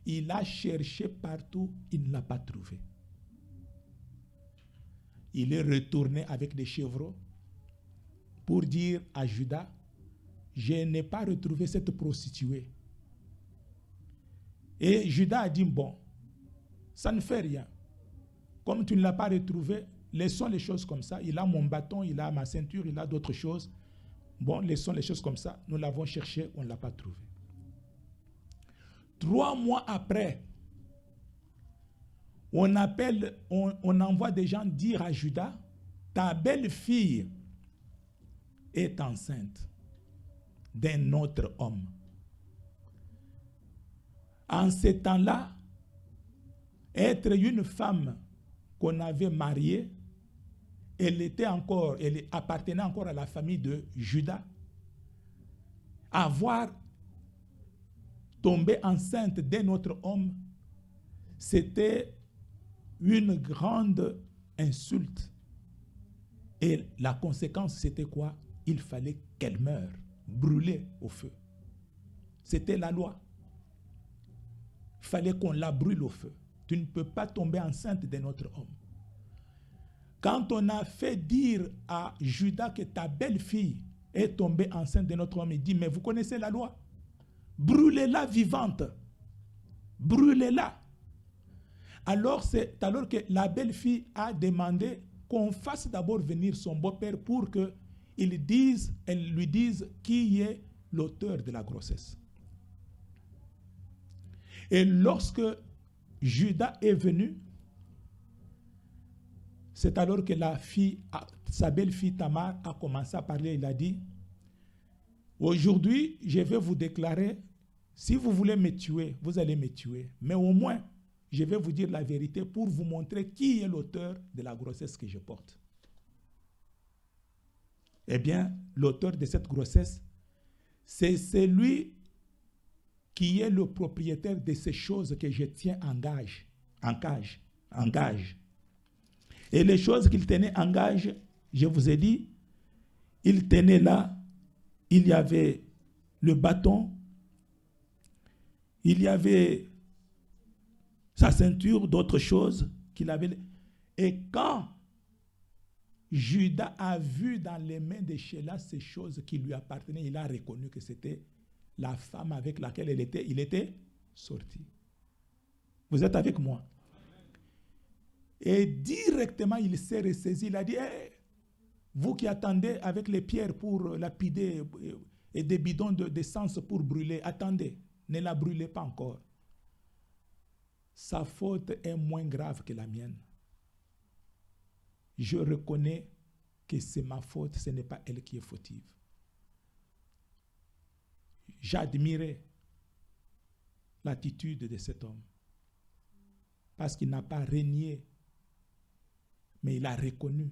Il a cherché partout, il ne l'a pas trouvé. Il est retourné avec des chevreaux pour dire à Judas, je n'ai pas retrouvé cette prostituée. Et Judas a dit, bon, ça ne fait rien. Comme tu ne l'as pas retrouvée, laissons les choses comme ça. Il a mon bâton, il a ma ceinture, il a d'autres choses. Bon, laissons les choses comme ça. Nous l'avons cherché, on ne l'a pas trouvé. 3 mois après, on envoie des gens dire à Judas, ta belle-fille est enceinte d'un autre homme. En ce temps-là, être une femme qu'on avait mariée, elle appartenait encore à la famille de Judas. Avoir tombé enceinte d'un autre homme, c'était une grande insulte. Et la conséquence, c'était quoi? Il fallait qu'elle meure, brûlée au feu. C'était la loi. Il fallait qu'on la brûle au feu. Tu ne peux pas tomber enceinte d'un autre homme. Quand on a fait dire à Judas que ta belle-fille est tombée enceinte d'un autre homme, il dit, mais vous connaissez la loi? Brûlez-la vivante. Brûlez-la. Alors, c'est alors que la belle-fille a demandé qu'on fasse d'abord venir son beau-père pour qu'elle lui dise qui est l'auteur de la grossesse. Et lorsque Judas est venu, c'est alors que sa belle-fille Tamar a commencé à parler. Il a dit, aujourd'hui, je vais vous déclarer, si vous voulez me tuer, vous allez me tuer. Mais au moins, je vais vous dire la vérité pour vous montrer qui est l'auteur de la grossesse que je porte. Eh bien, l'auteur de cette grossesse, c'est celui qui est le propriétaire de ces choses que je tiens en gage. Et les choses qu'il tenait en gage, je vous ai dit, il tenait là, il y avait le bâton, il y avait sa ceinture, d'autres choses qu'il avait. Et quand Judas a vu dans les mains de Sheila ces choses qui lui appartenaient, il a reconnu que c'était la femme avec laquelle il était sorti. Vous êtes avec moi? Et directement, il s'est ressaisi. Il a dit, hey, vous qui attendez avec les pierres pour lapider et des bidons d'essence pour brûler, attendez, ne la brûlez pas encore. Sa faute est moins grave que la mienne. Je reconnais que c'est ma faute, ce n'est pas elle qui est fautive. J'admirais l'attitude de cet homme parce qu'il n'a pas renié, mais il a reconnu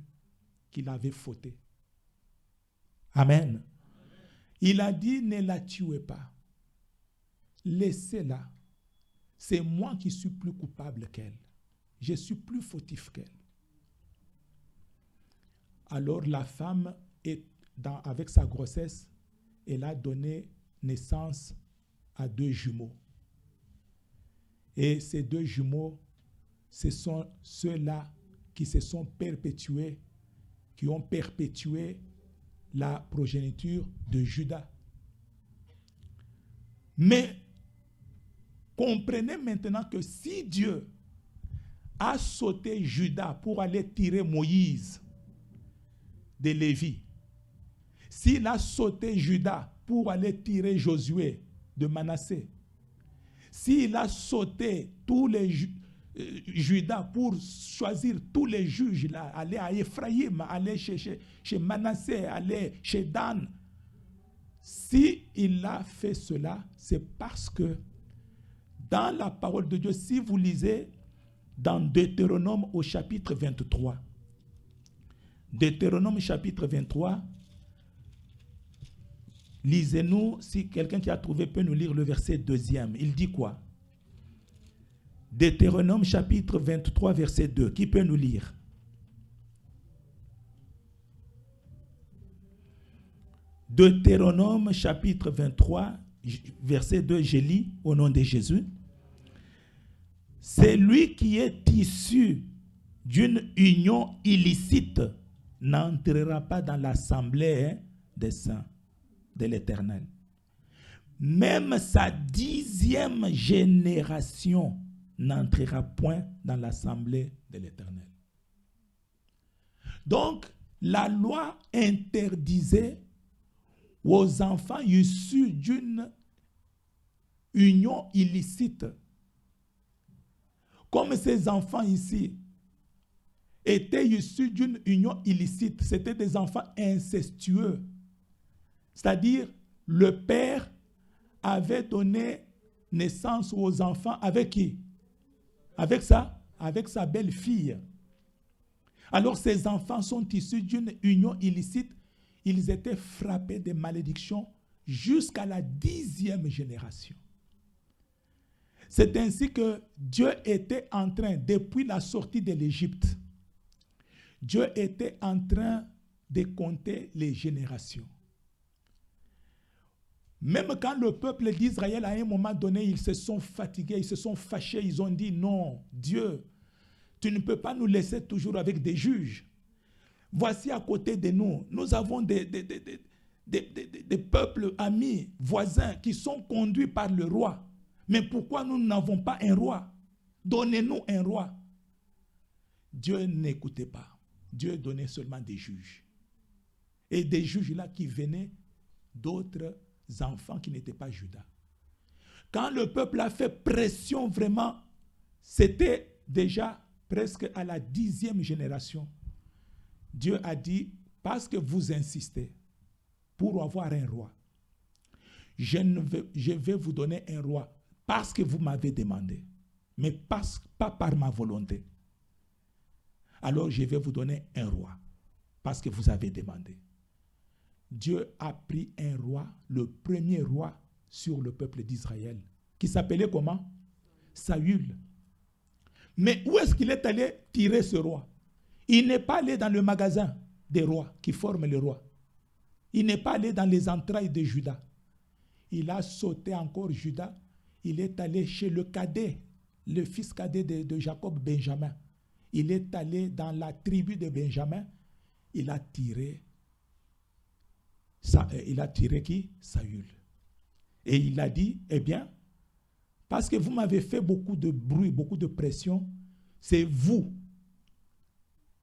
qu'il avait fauté. Amen. Il a dit, ne la tuez pas. Laissez-la. C'est moi qui suis plus coupable qu'elle. Je suis plus fautif qu'elle. Alors la femme, avec sa grossesse, elle a donné naissance à 2 jumeaux. Et ces 2 jumeaux, ce sont ceux-là qui se sont perpétués, qui ont perpétué la progéniture de Judas. Mais comprenez maintenant que si Dieu a sauté Judas pour aller tirer Moïse de Lévi, s'il a sauté Judas pour aller tirer Josué de Manassé, s'il a sauté tous les Judas pour choisir tous les juges, là, aller à Ephraïm, aller chez Manassé, aller chez Dan, si il a fait cela, c'est parce que dans la parole de Dieu, si vous lisez dans Deutéronome au chapitre 23, Deutéronome chapitre 23, lisez-nous, si quelqu'un qui a trouvé peut nous lire le verset 2e. Il dit quoi? Deutéronome chapitre 23, verset 2. Qui peut nous lire? Deutéronome chapitre 23, verset 2, je lis au nom de Jésus. Celui qui est issu d'une union illicite n'entrera pas dans l'assemblée des saints de l'Éternel. Même sa 10e génération n'entrera point dans l'assemblée de l'Éternel. Donc, la loi interdisait aux enfants issus d'une union illicite. Comme ces enfants ici étaient issus d'une union illicite, c'était des enfants incestueux. C'est-à-dire, le père avait donné naissance aux enfants avec qui? Avec sa belle-fille. Alors, ces enfants sont issus d'une union illicite. Ils étaient frappés de malédictions jusqu'à la 10e génération. C'est ainsi que Dieu était en train, depuis la sortie de l'Égypte, Dieu était en train de compter les générations. Même quand le peuple d'Israël, à un moment donné, ils se sont fatigués, ils se sont fâchés, ils ont dit, non, Dieu, tu ne peux pas nous laisser toujours avec des juges. Voici à côté de nous, nous avons des peuples amis, voisins, qui sont conduits par le roi. Mais pourquoi nous n'avons pas un roi? Donnez-nous un roi. Dieu n'écoutait pas. Dieu donnait seulement des juges. Et des juges là qui venaient d'autres enfants qui n'étaient pas Judas. Quand le peuple a fait pression vraiment, c'était déjà presque à la 10e génération. Dieu a dit, parce que vous insistez pour avoir un roi, je vais vous donner un roi parce que vous m'avez demandé, mais pas par ma volonté. Alors je vais vous donner un roi parce que vous avez demandé. Dieu a pris un roi, le premier roi sur le peuple d'Israël, qui s'appelait comment? Saül. Mais où est-ce qu'il est allé tirer ce roi? Il n'est pas allé dans le magasin des rois qui forment le roi. Il n'est pas allé dans les entrailles de Judas. Il a sauté encore Judas. Il est allé chez le cadet, le fils cadet de Jacob, Benjamin. Il est allé dans la tribu de Benjamin. Il a tiré qui? Saül. Et il a dit, eh bien, Parce que vous m'avez fait beaucoup de bruit, beaucoup de pression. C'est vous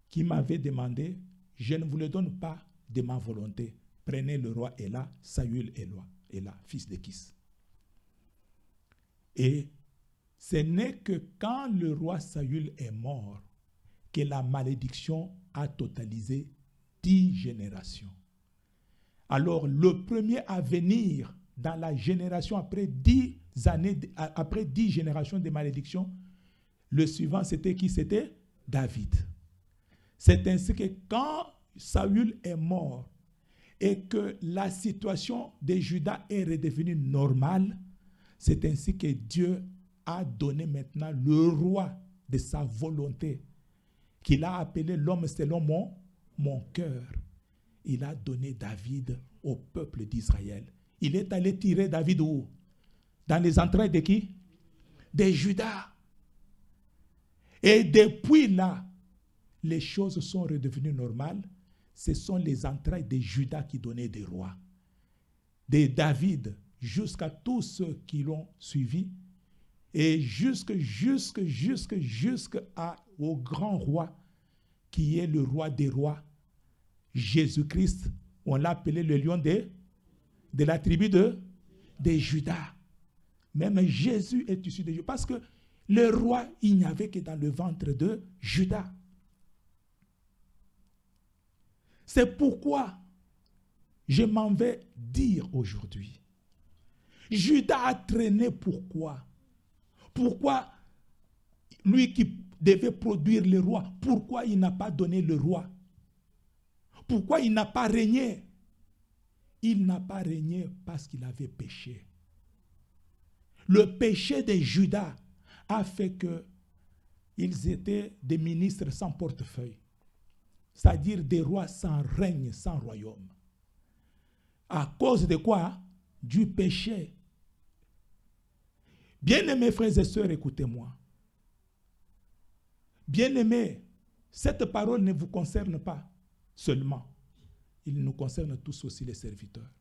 qui m'avez demandé, je ne vous le donne pas de ma volonté. Prenez le roi Éla, Saül est là, fils de Kis. Et ce n'est que quand le roi Saül est mort que la malédiction a totalisé 10 générations. Alors, le premier à venir dans la génération après 10 années, après 10 générations de malédiction, le suivant, c'était qui? C'était David. C'est ainsi que quand Saül est mort et que la situation de Juda est redevenue normale, c'est ainsi que Dieu a donné maintenant le roi de sa volonté, qu'il a appelé l'homme selon mon cœur. Il a donné David au peuple d'Israël. Il est allé tirer David où? Dans les entrailles de qui? De Juda. Et depuis là, les choses sont redevenues normales. Ce sont les entrailles de Juda qui donnaient des rois. De David jusqu'à tous ceux qui l'ont suivi. Et jusqu'au grand roi qui est le roi des rois, Jésus-Christ. On l'a appelé le lion de la tribu de Juda. Même Jésus est issu de Juda. Parce que le roi, il n'y avait que dans le ventre de Juda. C'est pourquoi je m'en vais dire aujourd'hui. Juda a traîné pourquoi? Pourquoi lui qui devait produire le roi, pourquoi il n'a pas donné le roi? Pourquoi il n'a pas régné? Il n'a pas régné parce qu'il avait péché. Le péché de Juda a fait qu'ils étaient des ministres sans portefeuille. C'est-à-dire des rois sans règne, sans royaume. À cause de quoi? Du péché. Bien-aimés frères et sœurs, écoutez-moi. Bien-aimés, cette parole ne vous concerne pas seulement. Il nous concerne tous aussi les serviteurs.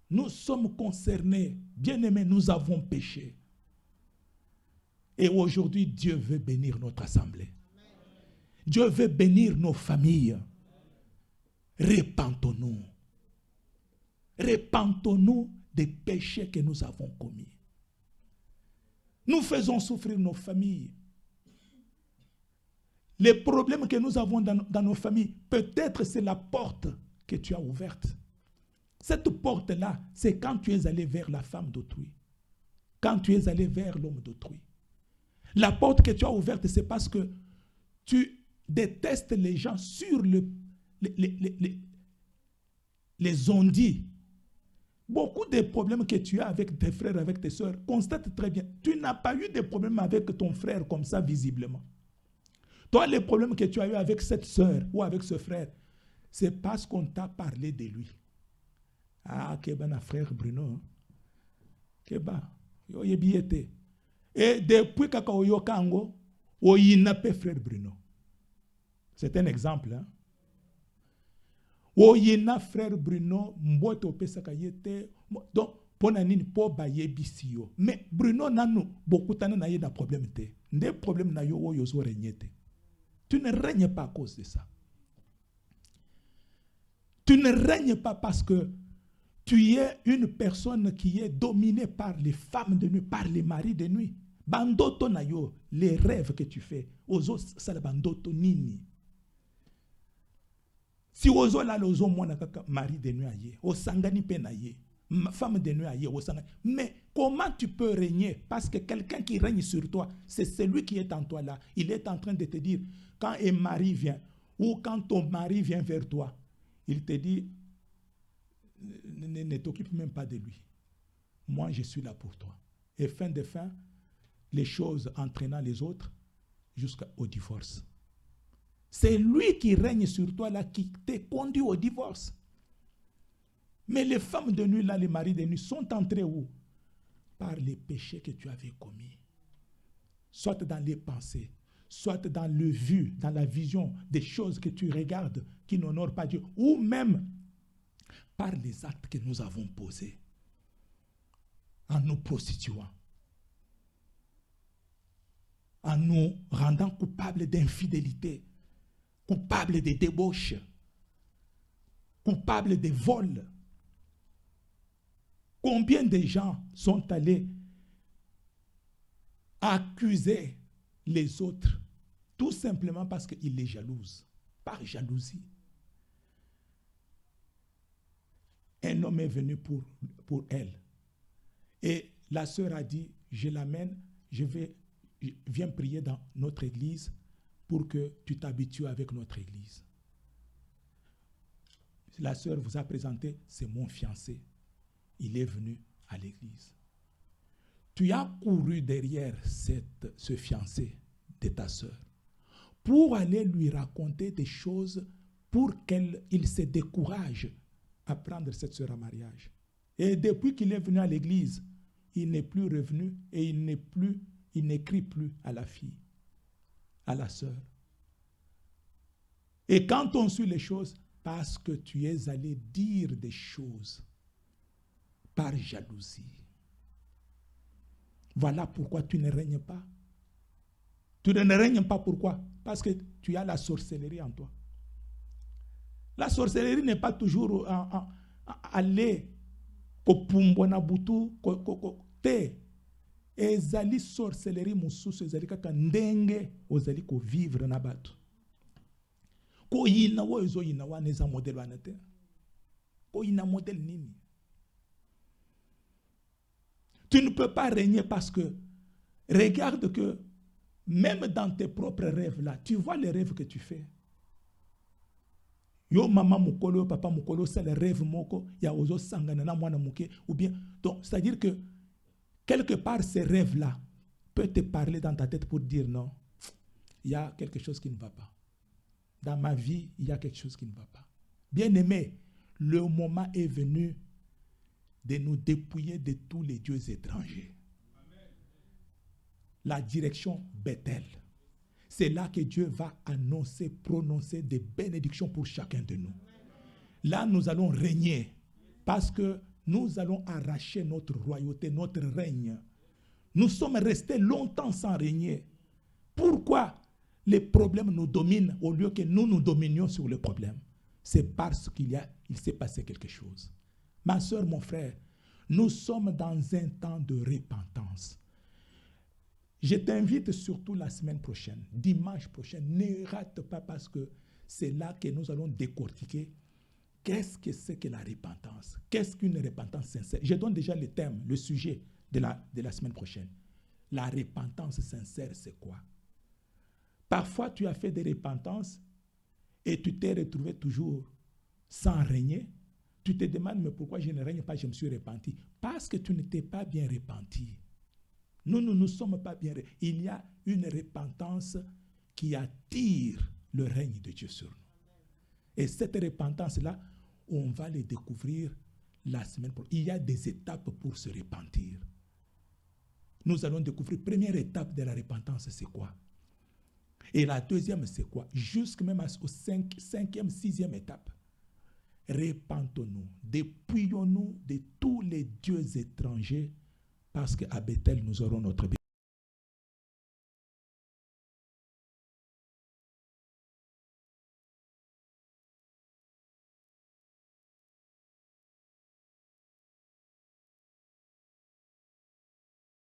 Nous sommes concernés. Bien-aimés, nous avons péché. Et aujourd'hui, Dieu veut bénir notre assemblée. Dieu veut bénir nos familles. Repentons-nous. Repentons-nous des péchés que nous avons commis. Nous faisons souffrir nos familles. Les problèmes que nous avons dans nos familles, peut-être c'est la porte que tu as ouverte. Cette porte-là, c'est quand tu es allé vers la femme d'autrui. Quand tu es allé vers l'homme d'autrui. La porte que tu as ouverte, c'est parce que tu détestes les gens sur les ondits. Beaucoup de problèmes que tu as avec tes frères, avec tes soeurs, constate très bien. Tu n'as pas eu de problème avec ton frère comme ça, visiblement. Toi, les problèmes que tu as eu avec cette soeur ou avec ce frère, c'est parce qu'on t'a parlé de lui. Ah, Keba, na frère Bruno. Keba, yo yebiete. Et depuis que yo kango, o yinape frère Bruno. C'est un exemple, hein. O yina frère Bruno, mboto pesaka yete. Donc, ponanini po ba yebisi yo. Mais Bruno nanu beaucoup tana na ye na problème te. Nde problème na yo o yozo regnete. Tu ne règnes pas à cause de ça. Tu ne règnes pas parce que tu es une personne qui est dominée par les femmes de nuit, par les maris de nuit. Bandoto na yo, les rêves que tu fais, ozo sala bandoto nini. Si ozo la ozo mwana kaka mari de nuit aye, o sangani pe na ye, femme de nuit aye, o sangani. Mais comment tu peux régner? Parce que quelqu'un qui règne sur toi, c'est celui qui est en toi là. Il est en train de te dire, quand un mari vient, ou quand ton mari vient vers toi, il te dit, ne t'occupe même pas de lui. Moi, je suis là pour toi. Et fin de fin, les choses entraînant les autres jusqu'au divorce. C'est lui qui règne sur toi là, qui te conduit au divorce. Mais les femmes de nuit là, les maris de nuit, sont entrés où? Par les péchés que tu avais commis. Soit dans les pensées, soit dans le vu, dans la vision des choses que tu regardes qui n'honorent pas Dieu, ou même par les actes que nous avons posés en nous prostituant. en nous rendant coupables d'infidélité, coupables de débauche, coupables de vol. Combien de gens sont allés accuser les autres tout simplement parce qu'ils les jalousent, par jalousie. Un homme est venu pour elle. Et la sœur a dit, je l'amène, viens prier dans notre église pour que tu t'habitues avec notre église. La sœur vous a présenté, c'est mon fiancé. Il est venu à l'église. Tu as couru derrière ce fiancé de ta sœur pour aller lui raconter des choses pour qu'il se décourage à prendre cette sœur en mariage. Et depuis qu'il est venu à l'église, il n'est plus revenu et il n'écrit plus à la fille, à la sœur. Et quand on suit les choses, parce que tu es allé dire des choses par jalousie. Voilà pourquoi tu ne règnes pas. Tu ne règnes pas pourquoi? Parce que tu as la sorcellerie en toi. La sorcellerie n'est pas toujours aller kopumbona butu te. Ezali sorcellerie mususu ezali kaka ndenge ozali ko vivre na bato. Ko yina wo ezo yina wa neza modèle wana te. Ko yina modèle nini? Tu ne peux pas régner parce que regarde que même dans tes propres rêves là, tu vois les rêves que tu fais. Yo maman mukolo, papa mukolo, c'est le rêve moko, ya ozo sangana na mwana muke, ou bien, donc, c'est-à-dire que, quelque part, ces rêves-là peuvent te parler dans ta tête pour dire non, il y a quelque chose qui ne va pas. Dans ma vie, il y a quelque chose qui ne va pas. Bien-aimé, le moment est venu de nous dépouiller de tous les dieux étrangers. Amen. La direction Bethel. C'est là que Dieu va annoncer, prononcer des bénédictions pour chacun de nous. Là, nous allons régner parce que nous allons arracher notre royauté, notre règne. Nous sommes restés longtemps sans régner. Pourquoi les problèmes nous dominent au lieu que nous dominions sur les problèmes? C'est parce qu'il s'est passé quelque chose. Ma soeur, mon frère, nous sommes dans un temps de repentance. Je t'invite surtout la semaine prochaine, dimanche prochain, ne rate pas parce que c'est là que nous allons décortiquer qu'est-ce que c'est que la repentance. Qu'est-ce qu'une repentance sincère? Je donne déjà le thème, le sujet de la semaine prochaine. La repentance sincère, c'est quoi? Parfois, tu as fait des repentances et tu t'es retrouvé toujours sans régner. Tu te demandes, mais pourquoi je ne règne pas, je me suis repenti? Parce que tu ne t'es pas bien repenti. Nous ne nous sommes pas bien. Il y a une repentance qui attire le règne de Dieu sur nous. Et cette repentance-là, on va les découvrir la semaine prochaine. Il y a des étapes pour se repentir. Nous allons découvrir, première étape de la repentance, c'est quoi? Et la deuxième, c'est quoi? Jusqu'à même au cinquième, sixième étape. Repentons-nous, dépouillons-nous de tous les dieux étrangers parce qu'à Bethel, nous aurons notre